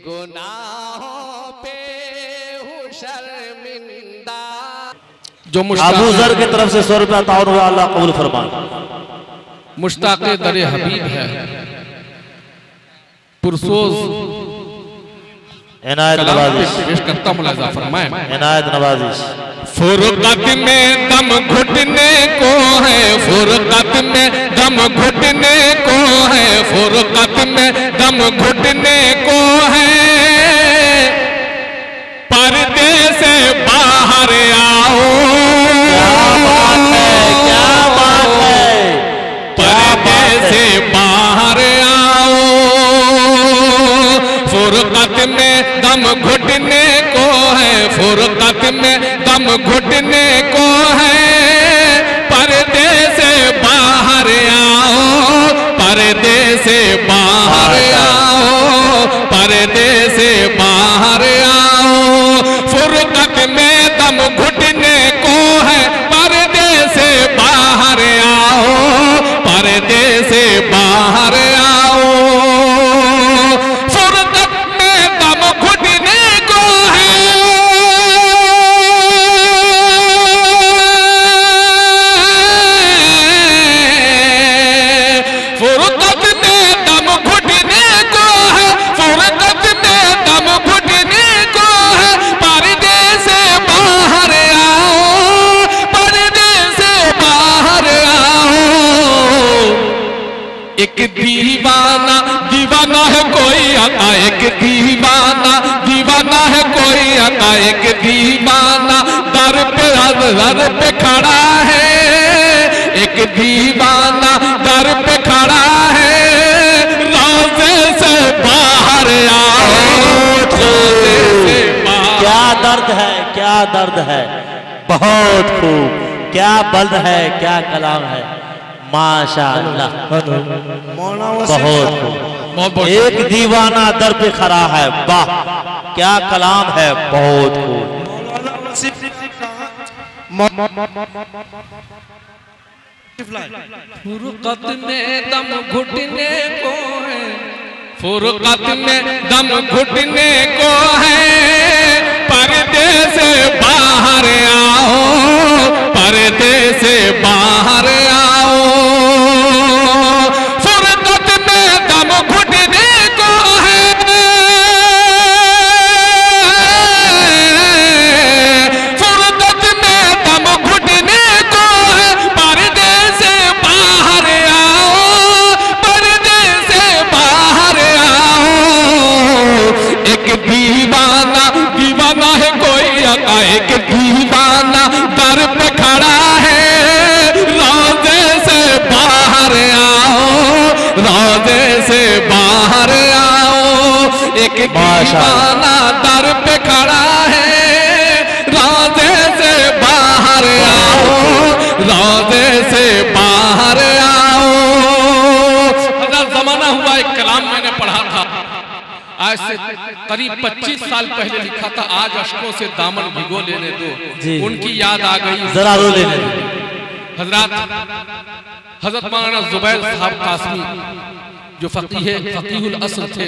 गुनाहों पे हूँ शर्मिंदा। जो अबू जर की तरफ से 100 रुपया ताउन हुआ, अल्लाह कबूल फरमाए। मुश्ताक़े दरे हबीब है, पुरसोज इनायत नवाजिश पेश करता मुलाजा फरमाए। इनायत नवाजिश। फुरकत में दम घुटने को है, फुरकत में दम घुटने को है, फुरकत में दम घुटने को है। पर्दे से बाहर आओ, क्या बात है, पर्दे से बाहर आओ। फुरकत में दम घुटने को है, फुरकत में दम घुटने को है। पर्दे से बाहर आओ, पर्दे से बाहर आओ, पर्दे से बाहर आओ। फुरकत में दम घुटने को है, पर्दे से बाहर आओ, पर्दे से बाहर आओ। फुरकत में दम घुटने को है, फुरकत में दम घुटने को है, फुरकत में दम घुटने को है। पर्दे से बाहर आओ, पर्दे से बाहर आओ। एक दीवाना दीवाना है कोई आता, एक दीवाना दीवाना है कोई आता, एक दीवाना दर पे खड़ा है। एक दीवाना दर पे खड़ा है, रोज़े से बाहर आओ, रोज़े से बाहर। क्या दर्द है, क्या दर्द है, बहुत खूब, क्या बल्द है, क्या कलाम है, माशाअल्लाह, बहुत खूब। एक दीवाना दर पे खड़ा है, वाह क्या कलाम है, बहुत खूब। फुरकत में दम घुटने को है, फुरकत में दम घुटने को है। पर्दे से बाहर आओ, पर्दे से बाहर आओ। फुरकत में दम घुटने को है, फुरकत में दम घुटने को है। पर्दे से बाहर आओ, पर्दे से बाहर आओ। एक दीवाना दीवाना है कोई आता, एक दीवाना दर पे खड़ा है। रोज़े से बाहर आओ, रोज़े से बाहर आओ। एक दीवाना दर पे खड़ा है, रोज़े से बाहर आओ, रोज़े से बाहर आओ। हज़ार ज़माना हुआ एक कलाम मैंने पढ़ा था, आज से करीब 25 साल पहले लिखा था। आज अश्कों से दामन भिगो लेने दो, उनकी याद आ गई जरा रो लेने दो। हजरत मौलाना जुबैर साहब कासमी जो फकीहुल अस्र थे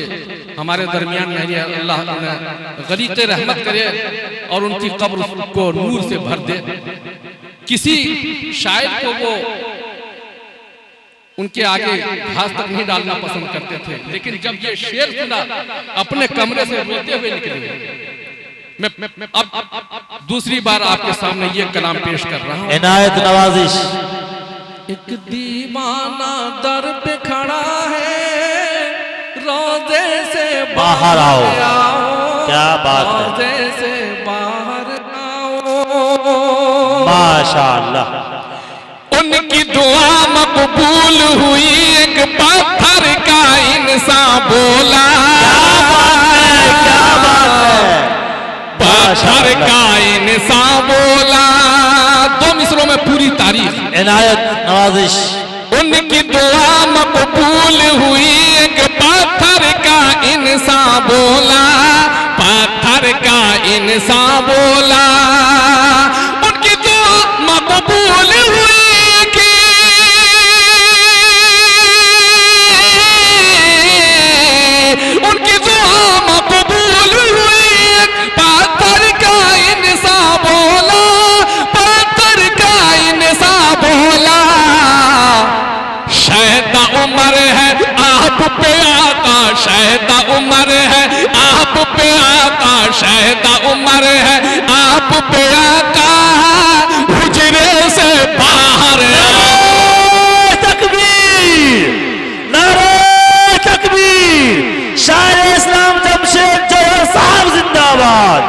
हमारे दरमियान में, अल्लाह उन्हें गरीक़े रहमत करे और उनकी कब्र को नूर से भर दे। किसी शायर को वो उनके आगे घास तक नहीं डालना पसंद करते थे, लेकिन जब ये शेर सुना अपने कमरे से रोते हुए निकले। मैं अब दूसरी बार आपके सामने ये कलाम पेश कर रहा हूँ। इनायत नवाजिश। एक दीवाना दर पे खड़ा है, रोज़े से बाहर आओ, क्या बात है, रोज़े से बाहर आओ। माशाअल्लाह। उनकी दुआ मकबूल हुई, एक पत्थर का इंसान बोला। क्या बात है, पत्थर का इंसान बोला। दो मिसरों में पूरी तारीफ। इनायत नवाजिश। उनकी दुआ मकबूल हुई, एक पत्थर का इंसान बोला, पत्थर का इंसान बोला। उनकी दुआ मकबूल हुई कि उनकी दुआ मकबूल पे आका हुजरे से बाहर आओ। तकबीर, नारे तकबीर। शायर इस्लाम जमशेद जौहर साहब जिंदाबाद।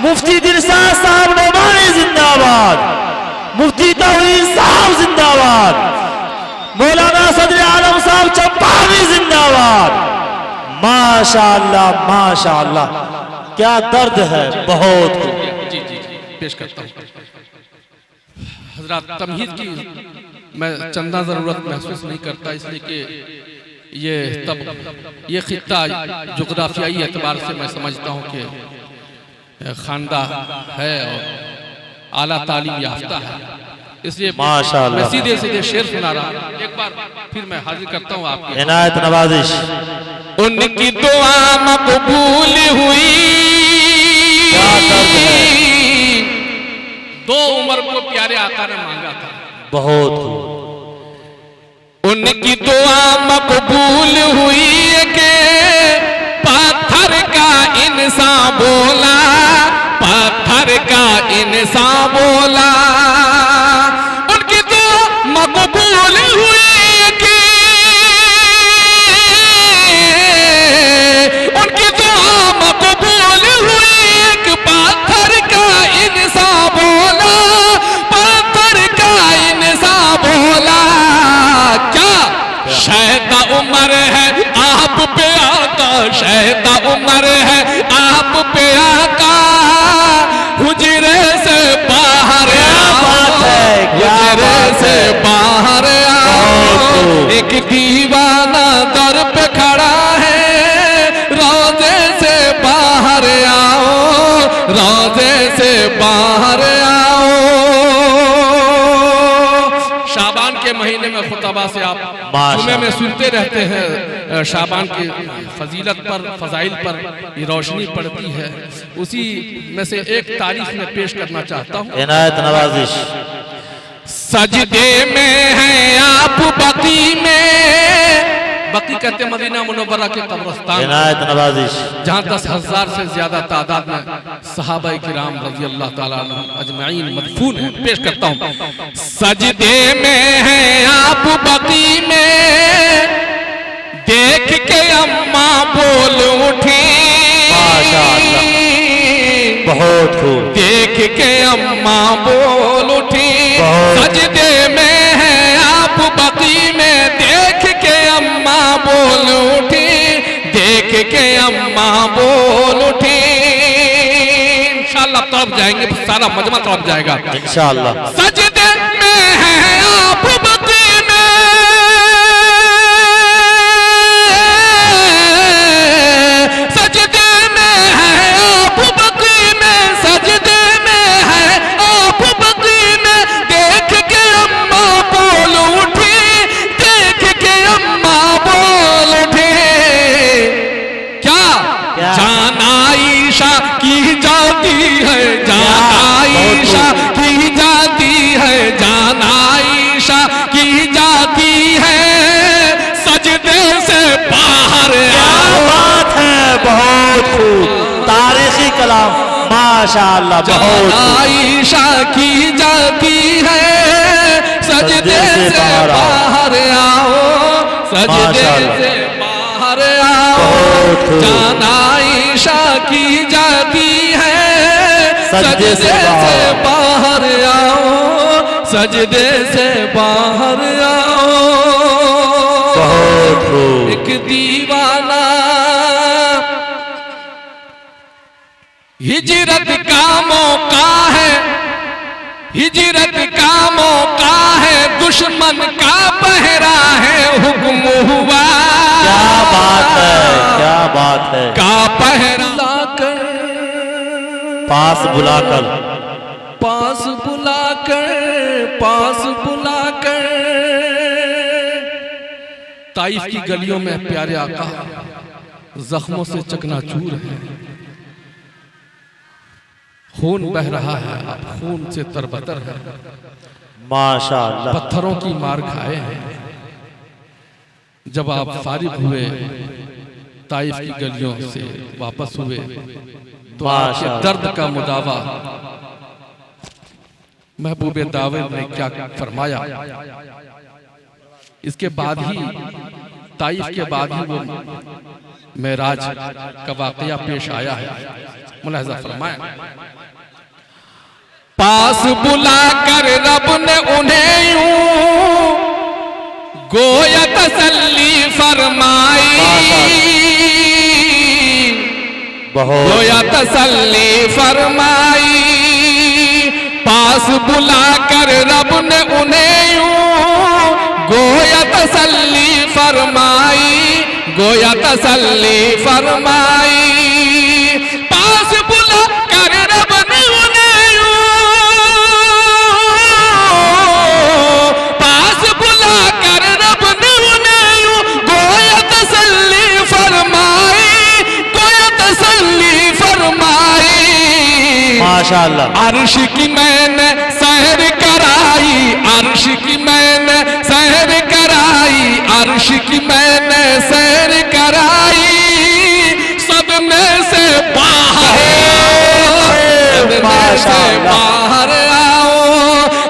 मुफ्ती दिलशाद साहब नोमानी जिंदाबाद। मुफ्ती तौहीद साहब जिंदाबाद। मौलाना सदर आलम साहब चंपावी जिंदाबाद। माशाअल्लाह माशाअल्लाह, क्या दर्द है, बहुत। जी जी जी पेश करता हूँ हजरात। तमहीद की मैं चंदा ज़रूरत महसूस नहीं करता, इसलिए कि ये खित्ता जोग्राफियाई एतबार से मैं समझता हूँ कि खानदा है और आला तालीम याफ्ता है, इसलिए माशाअल्लाह मैं सीधे सीधे शेर सुना रहा हूँ। एक बार फिर मैं हाजिर करता हूँ आपके इनायत नवाजिश। उनकी दुआ मकबूल हुई, दो उम्र को प्यारे आका ने मांगा था, बहुत। उनकी दुआ मकबूल हुई के पत्थर का इंसान बोला, पत्थर का इंसान बोला। उनकी दुआ मकबूल हुई के उनकी दुआ मकबूल हुई कि पत्थर का इंसान बोला, पत्थर का इंसान बोला। क्या शैता उम्र है आप पे आका, शैता उम्र है आप पे आका, हुजरे से बाहर आओ, हुजरे से बाहर आओ। एक दीवाना दर पे खड़ा है, रोजे से बाहर आओ, रोजे से बाहर आओ। शाबान के महीने में खुतबा से आप जुमे में सुनते रहते हैं, शाबान की फजीलत पर, फजाइल पर ये रोशनी पड़ती है। उसी में से एक तारीख में पेश करना चाहता हूँ। इनायत नवाजिश। सजदे में हैं आप बकी में, बकी कहते मदीना मुनव्वरा के कब्रिस्तान, इनायत नवाजिश। जहाँ 10,000 से ज्यादा तादाद में सहाबा किराम रज़ी अल्लाह ताला अन्हुम अजमाइन मदफून हैं। पेश करता हूँ। सजदे में हैं आप बकी में, देख के अम्मा बोल उठी, बहुत खूब। देख के अम्मा बोल उठी। सजदे में हैं आप बकी में, देख के अम्मा बोल उठी, देख के अम्मा बोल उठी। इंशाअल्लाह तब जाएंगे, सारा मजमा तब जाएगा इंशाअल्लाह। सजदे में हैं आप बकी में, सजदे में हैं आप बकी में, सजदे में हैं आप बकी में, देख के अम्मा बोल उठी, देख के अम्मा बोल उठी। क्या जान आयशा की जाती है, जान आयशा की जाती है, जान आयशा की जाती है, सजदे से बाहर आओ। बात है, बहुत खूब। तारीखी कलाम माशाअल्लाह, बहुत। आयशा की जाती है, सजदे से बाहर आओ, सजदे से बाहर आओ। जान आयशा की जाती है, सजदे से बाहर आओ, सजदे से बाहर आओ। बहुत खूब। एक दीवाना हिजरत का मौका है, हिजरत का मौका है, दुश्मन का पहरा है, हुक्म हुआ। क्या बात है, क्या बात है। का पहरा कर, पास बुलाकर, पास बुलाकर, पास बुलाकर। ताइफ की गलियों में प्यारे आका जख्मों से चकनाचूर है, खून बह रहा है, आप खून से तरबतर है, माशाअल्लाह। पत्थरों की मार खाए हैं। जब आप फारिग हुए ताइफ की गलियों से वापस हुए तो आपके माशाअल्लाह। दर्द का मुदावा महबूब दावत ने क्या फरमाया। इसके बाद ही ताइफ के बाद ही वो मेराज का वाकया पेश आया है। मुलाहिजा फरमाया, पास बुला कर रब ने उन्हें यूं गोया तसल्ली फरमाई, बहुत गोया तसल्ली फरमाई। पास बुला कर रब ने उन्हें यूं गोया तसल्ली फरमाई, गोया तसल्ली फरमाई। पास बुला कर रब ने उन्हें यूं, पास बुला कर रब ने उन्हें यूं गोया तसल्ली फरमाई, गोया तसल्ली फरमाई। माशाअल्लाह। अर्श की मैंने सैर कराई, अर्श की मैंने सैर कराई, अर्श की मैंने सैर कराई। सब में से बाहर सब में से बाहर आओ,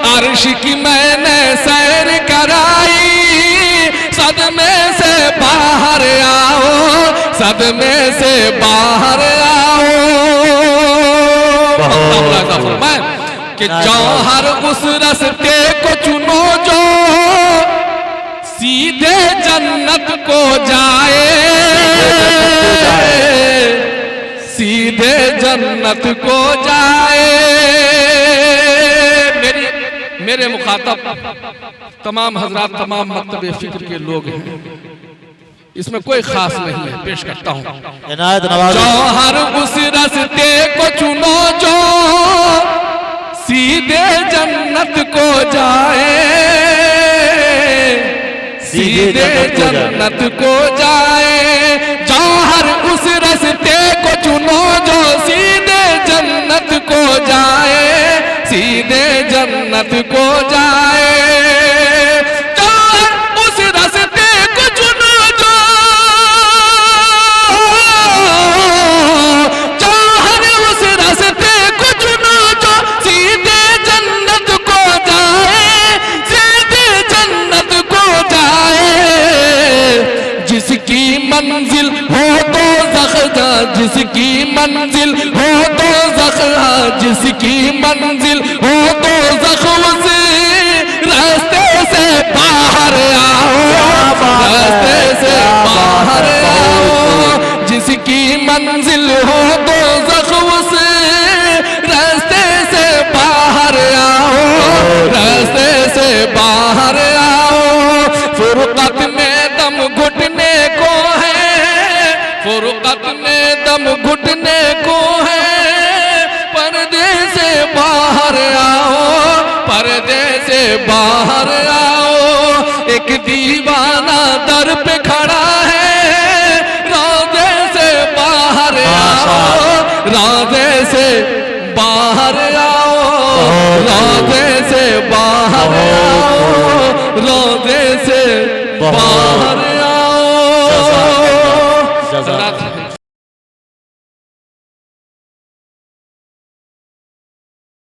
अर्श की मैंने सैर कराई। सदमे से बाहर आओ, सदमे से बाहर आओ। कि जौहर उस रस्ते को चुनो जो सीधे जन्नत को जाए, सीधे जन्नत को जाए। मेरे मुखातब तमाम हजरात, तमाम मकतबे फिक्र के लोग हैं, इसमें कोई खास नहीं है, पेश करता हूं। इनायत नवाज़ी। जौहर उस रस्ते को चुनो जो सीधे जन्नत को जाए, सीधे जन्नत को जाए। जौहर उस रस्ते को चुनो जो सीधे जन्नत को जाए, सीधे जन्नत को जाए। जौहर उस रस्ते को चुनो जो, जौहर उस रस्ते को चुनो जो सीधे जन्नत को जाए, सीधे जन्नत को जाए। जिसकी मंजिल हो तो ज़ख्जा, जिसकी मंजिल हो तो ज़ख्जा, जिसकी मंजिल हो तो ज़ख्म से रास्ते से बाहर आओ, रास्ते से बाहर आओ। जिसकी मंजिल हो तो ज़ख्म से रास्ते से बाहर आओ, रास्ते से बाहर आओ। फुरक़त में दम घुटने को है, फुरक़त में दम घुटने को है। पर्दे से बाहर आओ, पर्दे से बाहर आओ। एक दीवाना दर पे खड़ा है, रोज़े से बाहर आओ, रोज़े से बाहर आओ, रोज़े से बाहर आओ, रोज़े से बाहर